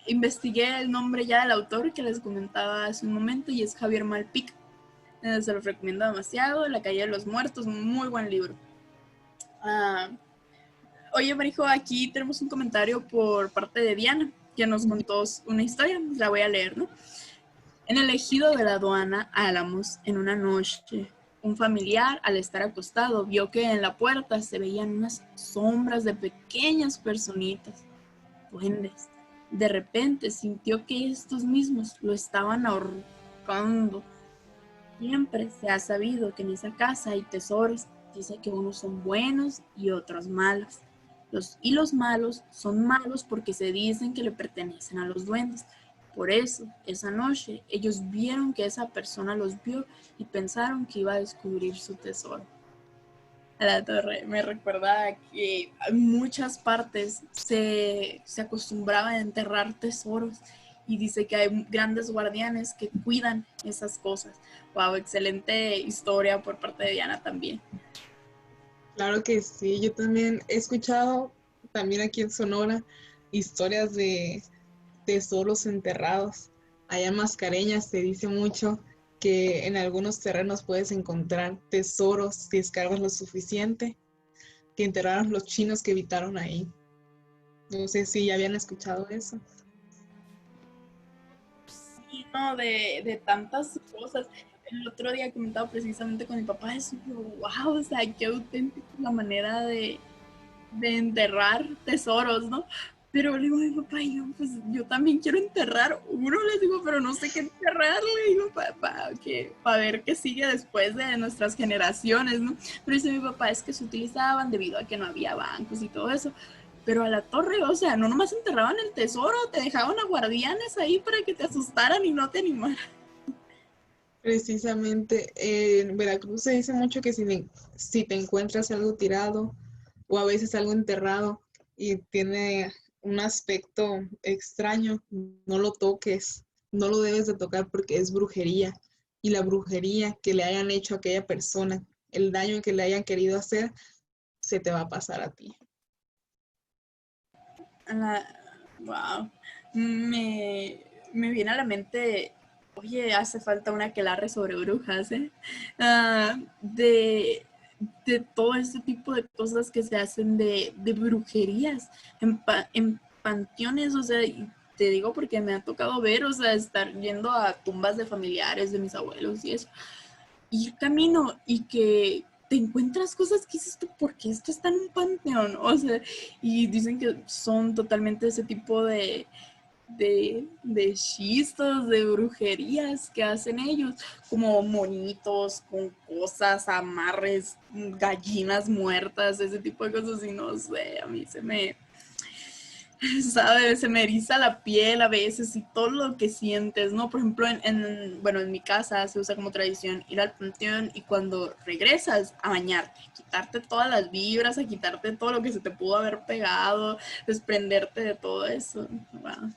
Investigué el nombre ya del autor que les comentaba hace un momento y es Javier Malpica. Se los recomiendo demasiado. La calle de los muertos, muy buen libro. Oye, Marijo, aquí tenemos un comentario por parte de Diana que nos contó una historia. La voy a leer, ¿no? En el ejido de la aduana Álamos, en una noche, un familiar, al estar acostado, vio que en la puerta se veían unas sombras de pequeñas personitas, duendes. De repente sintió que estos mismos lo estaban ahorcando. Siempre se ha sabido que en esa casa hay tesoros. Dice que unos son buenos y otros malos. Los malos son malos porque se dicen que le pertenecen a los duendes. Por eso, esa noche, ellos vieron que esa persona los vio y pensaron que iba a descubrir su tesoro. A la torre me recuerda que en muchas partes se acostumbraba a enterrar tesoros y dice que hay grandes guardianes que cuidan esas cosas. Wow, excelente historia por parte de Diana también. Claro que sí, yo también he escuchado, también aquí en Sonora, historias de tesoros enterrados. Allá en Mascareñas se dice mucho que en algunos terrenos puedes encontrar tesoros si escarbas lo suficiente, que enterraron los chinos que habitaron ahí. No sé si ya habían escuchado eso. Sí, no, de tantas cosas. El otro día comentaba precisamente con mi papá eso, wow, o sea, qué auténtica la manera de enterrar tesoros, ¿no? Pero le digo a mi papá, yo también quiero enterrar uno, les digo, pero no sé qué enterrar, le digo, para ver qué sigue después de nuestras generaciones, ¿no? Pero dice mi papá, es que se utilizaban debido a que no había bancos y todo eso. Pero a la torre, o sea, no nomás enterraban el tesoro, te dejaban a guardianes ahí para que te asustaran y no te animaran. Precisamente en Veracruz se dice mucho que si te encuentras algo tirado o a veces algo enterrado y tiene un aspecto extraño, no lo toques, no lo debes de tocar porque es brujería. Y la brujería que le hayan hecho a aquella persona, el daño que le hayan querido hacer, se te va a pasar a ti. Wow. Me viene a la mente, oye, hace falta una aquelarre sobre brujas, ¿eh? Ah, de todo este tipo de cosas que se hacen de brujerías en panteones, o sea, y te digo porque me ha tocado ver, o sea, estar yendo a tumbas de familiares de mis abuelos y eso, ir camino y que te encuentras cosas que dices tú, ¿por qué esto está en un panteón? O sea, y dicen que son totalmente ese tipo de hechizos, de brujerías que hacen ellos, como monitos con cosas, amarres, gallinas muertas, ese tipo de cosas, y no sé, a mí ¿sabes? Se me eriza la piel a veces y todo lo que sientes, ¿no? Por ejemplo, bueno, en mi casa se usa como tradición ir al panteón y cuando regresas a bañarte, a quitarte todas las vibras, a quitarte todo lo que se te pudo haber pegado, desprenderte de todo eso. Wow.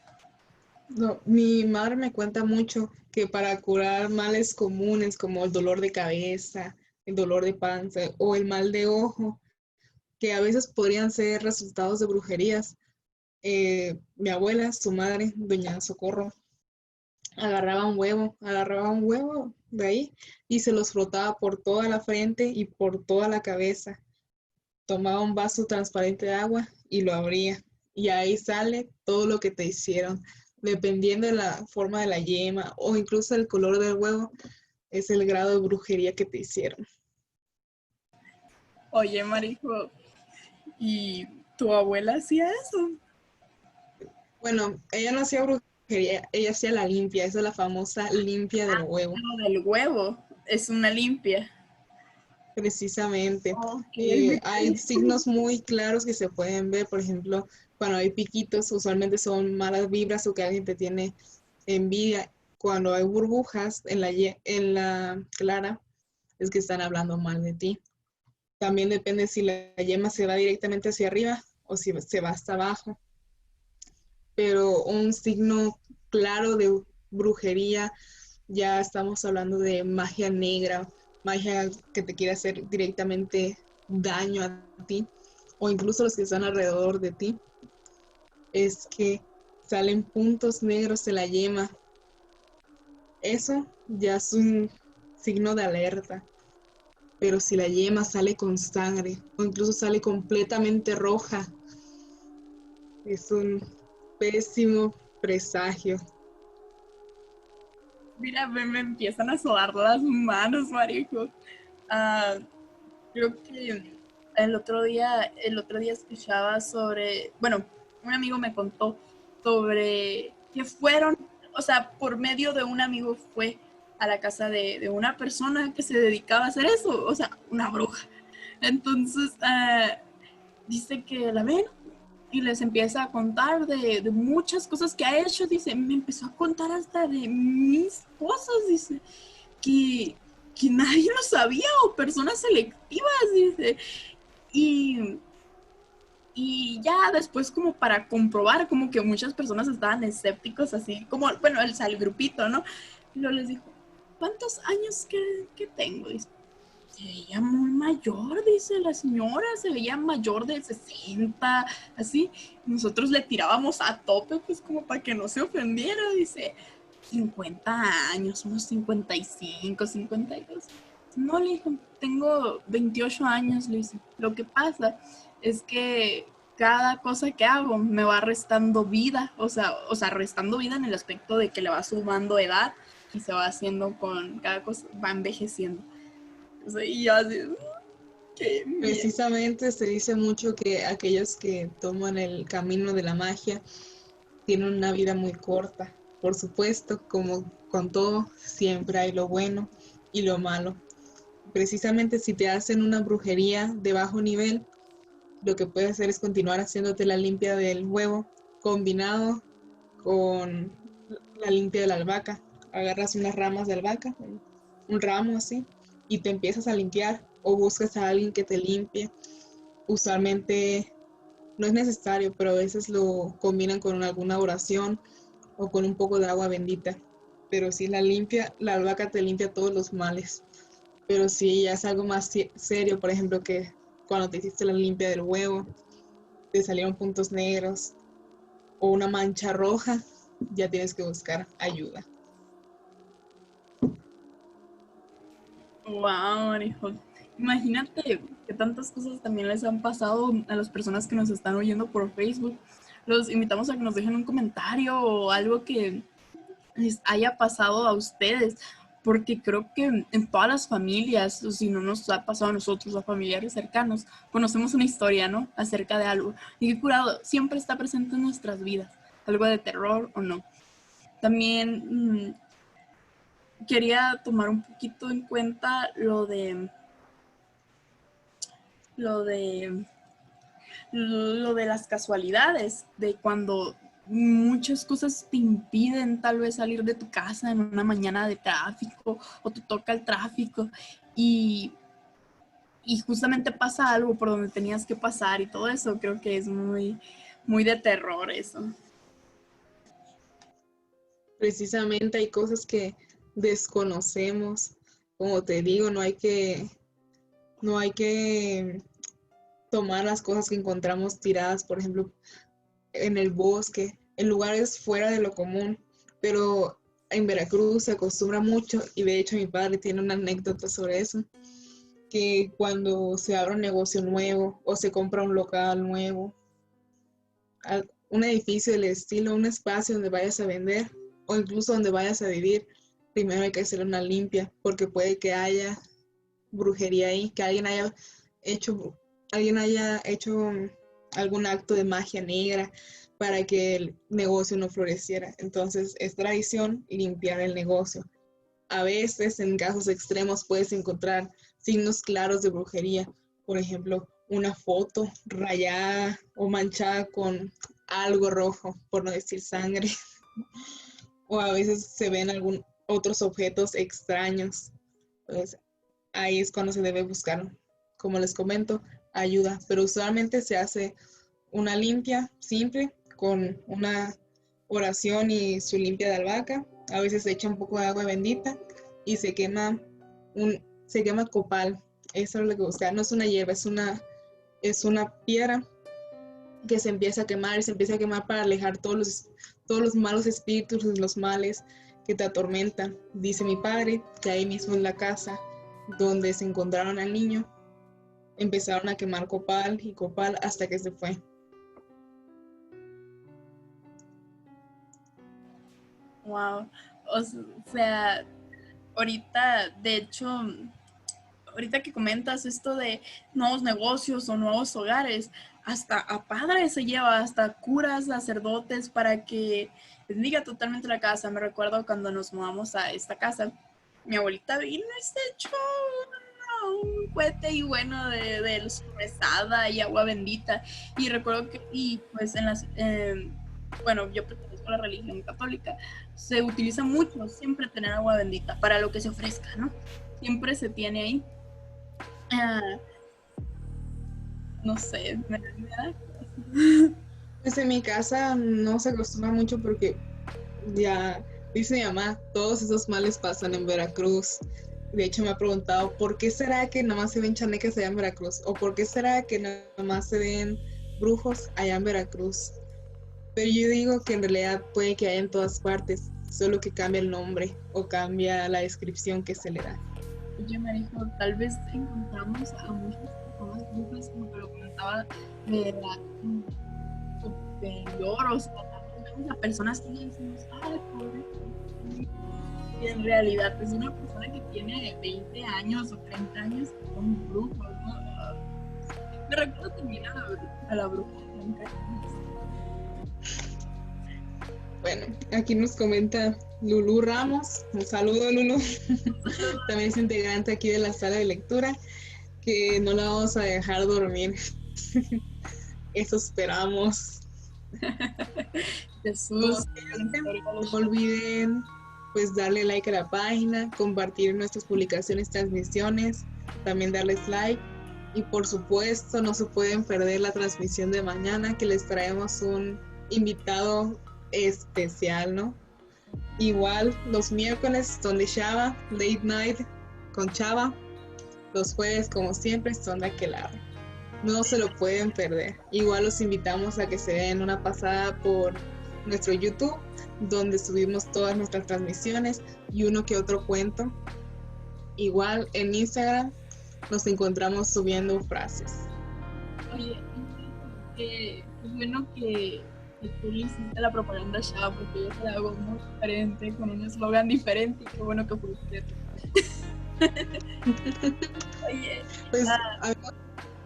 No, mi madre me cuenta mucho que para curar males comunes como el dolor de cabeza, el dolor de panza o el mal de ojo, que a veces podrían ser resultados de brujerías, mi abuela, su madre, doña Socorro, agarraba un huevo de ahí y se los frotaba por toda la frente y por toda la cabeza. Tomaba un vaso transparente de agua y lo abría. Y ahí sale todo lo que te hicieron. Dependiendo de la forma de la yema o incluso el color del huevo, es el grado de brujería que te hicieron. Oye, Marijo, ¿y tu abuela hacía eso? Bueno, ella no hacía brujería, ella hacía la limpia, esa es la famosa limpia del huevo. Lo del huevo es una limpia. Precisamente. Ok. Hay signos muy claros que se pueden ver, por ejemplo, cuando hay piquitos, usualmente son malas vibras o que alguien te tiene envidia. Cuando hay burbujas en la clara, es que están hablando mal de ti. También depende si la yema se va directamente hacia arriba o si se va hasta abajo. Pero un signo claro de brujería, ya estamos hablando de magia negra, magia que te quiere hacer directamente daño a ti o incluso los que están alrededor de ti, es que salen puntos negros de la yema. Eso ya es un signo de alerta. Pero si la yema sale con sangre o incluso sale completamente roja, es un pésimo presagio. Mira, me empiezan a sudar las manos, marico. Ah, creo que el otro día escuchaba sobre, bueno, un amigo me contó sobre que fueron, o sea, por medio de un amigo fue a la casa de una persona que se dedicaba a hacer eso, o sea, una bruja. Entonces, dice que la ven y les empieza a contar de muchas cosas que ha hecho. Dice, me empezó a contar hasta de mis cosas, dice, que, que nadie lo sabía o personas selectivas, dice. Y, y ya después como para comprobar, como que muchas personas estaban escépticos, así como, bueno, el grupito, ¿no? Y luego les dijo, ¿cuántos años que tengo? Dice, se veía muy mayor, dice la señora, se veía mayor de 60, así. Nosotros le tirábamos a tope, pues como para que no se ofendiera, dice, 50 años, unos 55, 52. No, le dijo, tengo 28 años, le dice. Lo que pasa es que cada cosa que hago me va restando vida, o sea, restando vida en el aspecto de que le va sumando edad y se va haciendo con cada cosa, va envejeciendo. O sea, y yo así, qué miedo. Precisamente se dice mucho que aquellos que toman el camino de la magia tienen una vida muy corta. Por supuesto, como con todo, siempre hay lo bueno y lo malo. Precisamente si te hacen una brujería de bajo nivel, lo que puedes hacer es continuar haciéndote la limpia del huevo combinado con la limpia de la albahaca. Agarras unas ramas de albahaca, un ramo así, y te empiezas a limpiar o buscas a alguien que te limpie. Usualmente no es necesario, pero a veces lo combinan con alguna oración o con un poco de agua bendita. pero sí la albahaca te limpia todos los males. Pero sí, ya es algo más serio, por ejemplo, que cuando te hiciste la limpia del huevo, te salieron puntos negros o una mancha roja, ya tienes que buscar ayuda. Wow, Marijo. Imagínate que tantas cosas también les han pasado a las personas que nos están oyendo por Facebook. Los invitamos a que nos dejen un comentario o algo que les haya pasado a ustedes, porque creo que en todas las familias, o si no nos ha pasado a nosotros, a familiares cercanos, conocemos una historia, ¿no? Acerca de algo. Y qué curado, siempre está presente en nuestras vidas, algo de terror o no. También quería tomar un poquito en cuenta lo de lo de las casualidades, de cuando muchas cosas te impiden tal vez salir de tu casa en una mañana de tráfico o te toca el tráfico y, y justamente pasa algo por donde tenías que pasar y todo eso. Creo que es muy, muy de terror eso. Precisamente hay cosas que desconocemos. Como te digo, no hay que tomar las cosas que encontramos tiradas, por ejemplo, en el bosque, en lugares fuera de lo común. Pero en Veracruz se acostumbra mucho, y de hecho mi padre tiene una anécdota sobre eso, que cuando se abre un negocio nuevo o se compra un local nuevo, un edificio del estilo, un espacio donde vayas a vender o incluso donde vayas a vivir, primero hay que hacer una limpia, porque puede que haya brujería ahí, que alguien haya hecho algún acto de magia negra para que el negocio no floreciera. Entonces es tradición limpiar el negocio. A veces, en casos extremos, puedes encontrar signos claros de brujería. Por ejemplo, una foto rayada o manchada con algo rojo, por no decir sangre. O a veces se ven otros objetos extraños. Pues ahí es cuando se debe buscar, como les comento, ayuda. Pero usualmente se hace una limpia simple con una oración y su limpia de albahaca. A veces se echa un poco de agua bendita y se quema copal. Eso es lo que buscar. No es una hierba, es una piedra que se empieza a quemar y se empieza a quemar para alejar todos los malos espíritus, los males que te atormentan. Dice mi padre que ahí mismo en la casa donde se encontraron al niño, empezaron a quemar copal y copal hasta que se fue. Wow. O sea, ahorita, de hecho, ahorita que comentas esto de nuevos negocios o nuevos hogares, hasta a padres se lleva, hasta curas, sacerdotes, para que bendiga totalmente la casa. Me recuerdo cuando nos mudamos a esta casa, mi abuelita vino y se echó un cohete y bueno de rezada y agua bendita. Y recuerdo que, y pues bueno, yo pertenezco a la religión católica, se utiliza mucho siempre tener agua bendita para lo que se ofrezca, ¿no? Siempre se tiene ahí. No sé, me da. Pues en mi casa no se acostumbra mucho porque ya dice mi mamá, todos esos males pasan en Veracruz. De hecho me ha preguntado, ¿por qué será que nada más se ven chanecas allá en Veracruz? ¿O por qué será que nada más se ven brujos allá en Veracruz? Pero yo digo que en realidad puede que haya en todas partes, solo que cambia el nombre o cambia la descripción que se le da. Oye, Marijo, tal vez encontramos a muchas personas brujas, como te lo comentaba, de edad superior, o sea, a personas que decimos, ay, pobre. Y en realidad es una persona que tiene 20 años o 30 años que son brujos, ¿no? Me recuerdo también a la bruja blanca. Bueno, aquí nos comenta Lulú Ramos. Un saludo, Lulú. También es integrante aquí de la sala de lectura, que no la vamos a dejar dormir. Eso esperamos. Jesús. No olviden pues darle like a la página, compartir nuestras publicaciones, transmisiones, también darles like. Y por supuesto no se pueden perder la transmisión de mañana, que les traemos un invitado especial, ¿no? Igual los miércoles son de Chava, Late Night con Chava. Los jueves, como siempre, son de Aquelarre. No se lo pueden perder. Igual los invitamos a que se den una pasada por nuestro YouTube, donde subimos todas nuestras transmisiones y uno que otro cuento. Igual en Instagram nos encontramos subiendo frases. Oye, qué bueno que tú le hiciste la propaganda ya, porque yo te la hago muy diferente, con un eslogan diferente, y qué bueno que fuiste. Oye, pues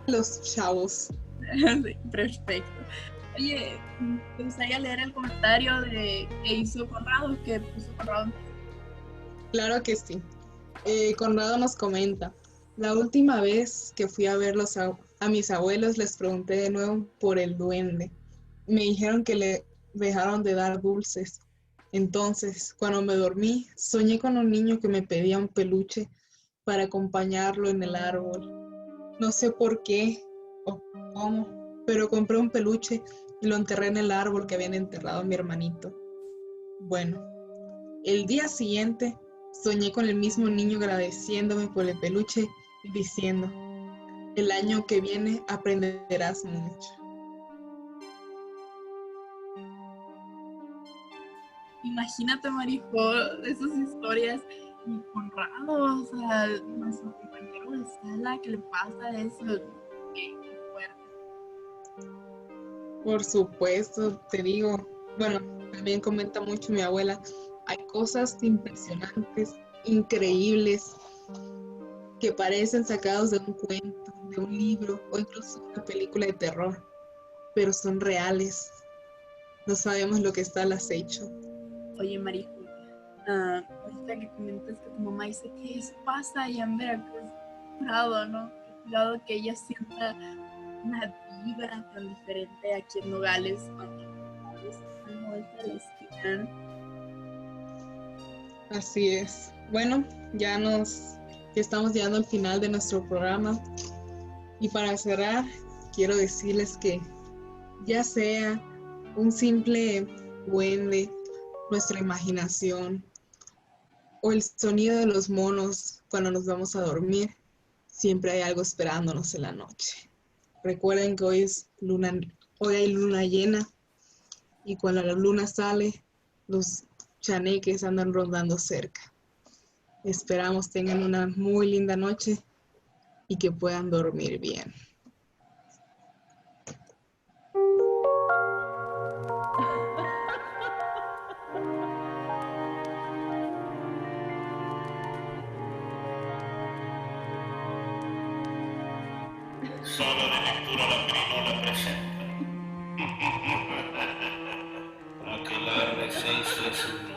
los chavos. Sí, perfecto. Oye, ¿te gustaría leer el comentario que hizo Conrado, que puso Conrado? Claro que sí. Conrado nos comenta: la última vez que fui a verlos a mis abuelos, les pregunté de nuevo por el duende. Me dijeron que le dejaron de dar dulces. Entonces, cuando me dormí, soñé con un niño que me pedía un peluche para acompañarlo en el árbol. No sé por qué o cómo, pero compré un peluche y lo enterré en el árbol que habían enterrado a mi hermanito. Bueno, el día siguiente soñé con el mismo niño agradeciéndome por el peluche y diciendo: el año que viene aprenderás mucho. Imagínate, Marijo, esas historias y Conrado, o sea, nuestro compañero de sala, que le pasa eso. Qué fuerte. Por supuesto, te digo, bueno, también comenta mucho mi abuela, hay cosas impresionantes, increíbles, que parecen sacados de un cuento, de un libro o incluso una película de terror, pero son reales. No sabemos lo que está al acecho. Oye, Marijo, ahorita que comentas que tu mamá dice que eso pasa allá en Veracruz, cuidado, ¿no? Cuidado que ella sienta una vibra tan diferente aquí en Nogales, cuando están vuelta a la esquina. Así es. Bueno, ya estamos llegando al final de nuestro programa. Y para cerrar, quiero decirles que ya sea un simple duende, nuestra imaginación o el sonido de los monos cuando nos vamos a dormir, siempre hay algo esperándonos en la noche. Recuerden que hoy hay luna llena, y cuando la luna sale, los chaneques andan rondando cerca. Esperamos tengan una muy linda noche y que puedan dormir bien. Sala de lectura La Pirinola presenta. Aquelarre 669.